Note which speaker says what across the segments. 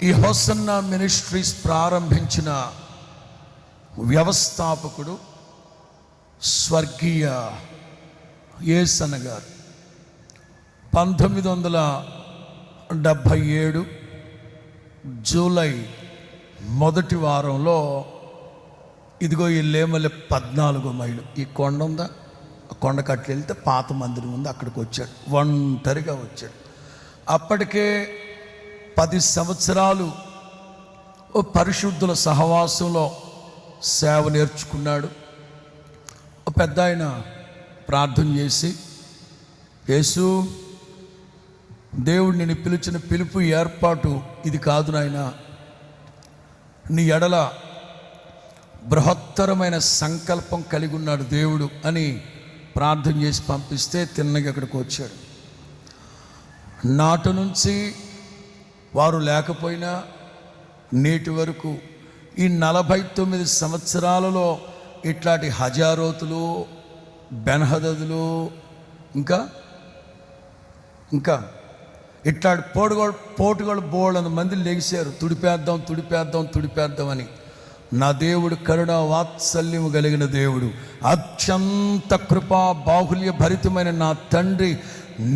Speaker 1: ఈ hosanna ministries ప్రారంభించిన వ్యవస్థాపకుడు స్వర్గీయ యేసన్న గారు 1977 జూలై మొదటి వారంలో ఇదిగో ఈ లేమల 14 మైళ్ళు ఈ కొండ ఉందా, ఆ కొండ కట్లు వెళ్తే పాత మందిరం ఉంది, అక్కడికి వచ్చాడు. ఒంటరిగా వచ్చాడు. అప్పటికే 10 సంవత్సరాలు పరిశుద్ధుల సహవాసంలో సేవ నేర్చుకున్నాడు. పెద్ద ఆయన ప్రార్థన చేసి, యేసు, దేవుడు నిన్ను పిలిచిన పిలుపు ఏర్పాటు ఇది కాదు నాయనా, నీ ఎడల బృహత్తరమైన సంకల్పం కలిగి ఉన్నాడు దేవుడు అని ప్రార్థన చేసి పంపిస్తే తిన్నగా అక్కడికి వచ్చాడు. నాటి నుంచి వారు లేకపోయినా నేటి వరకు ఈ 49 సంవత్సరాలలో ఇట్లాంటి హజారోతులు, బెన్హదదులు, ఇంకా ఇట్లాంటి పోటుగోళ్ళు బోళ్ళ మంది లెగిశారు. తుడిపేద్దాం అని. నా దేవుడు కరుణ వాత్సల్యము కలిగిన దేవుడు, అత్యంత కృపా బాహుల్య భరితమైన నా తండ్రి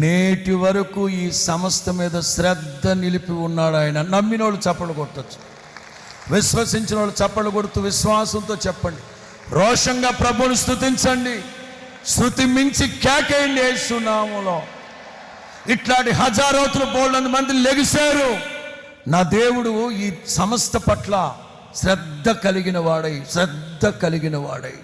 Speaker 1: నేటి వరకు ఈ సంస్థ మీద శ్రద్ధ నిలిపి ఉన్నాడు. ఆయన నమ్మినోళ్ళు చప్పలు కొట్టచ్చు, విశ్వసించిన వాళ్ళు చప్పలు కొడుతూ విశ్వాసంతో చెప్పండి, రోషంగా ప్రభువుని స్తుతించండి, స్తుతి మించి కేకేయండి. యేసు నామములో ఇట్లాంటి హజారోతులు బోళ్ళ మంది లెగిశారు. నా దేవుడు ఈ సంస్థ పట్ల శ్రద్ధ కలిగిన వాడై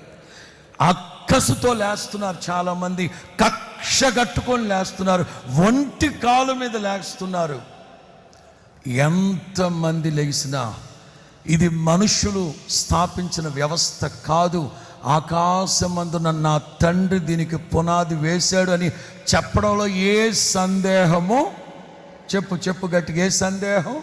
Speaker 1: అక్కసుతో లేస్తున్నారు. చాలామంది కక్ష కట్టుకొని లేస్తున్నారు, ఒంటి కాలు మీద లేస్తున్నారు. ఎంతమంది లెగిసినా ఇది మనుషులు స్థాపించిన వ్యవస్థ కాదు, ఆకాశమందున నా తండ్రి దీనికి పునాది వేశాడు అని చెప్పడంలో ఏ సందేహము? చెప్పు గట్టిగా, ఏ సందేహం?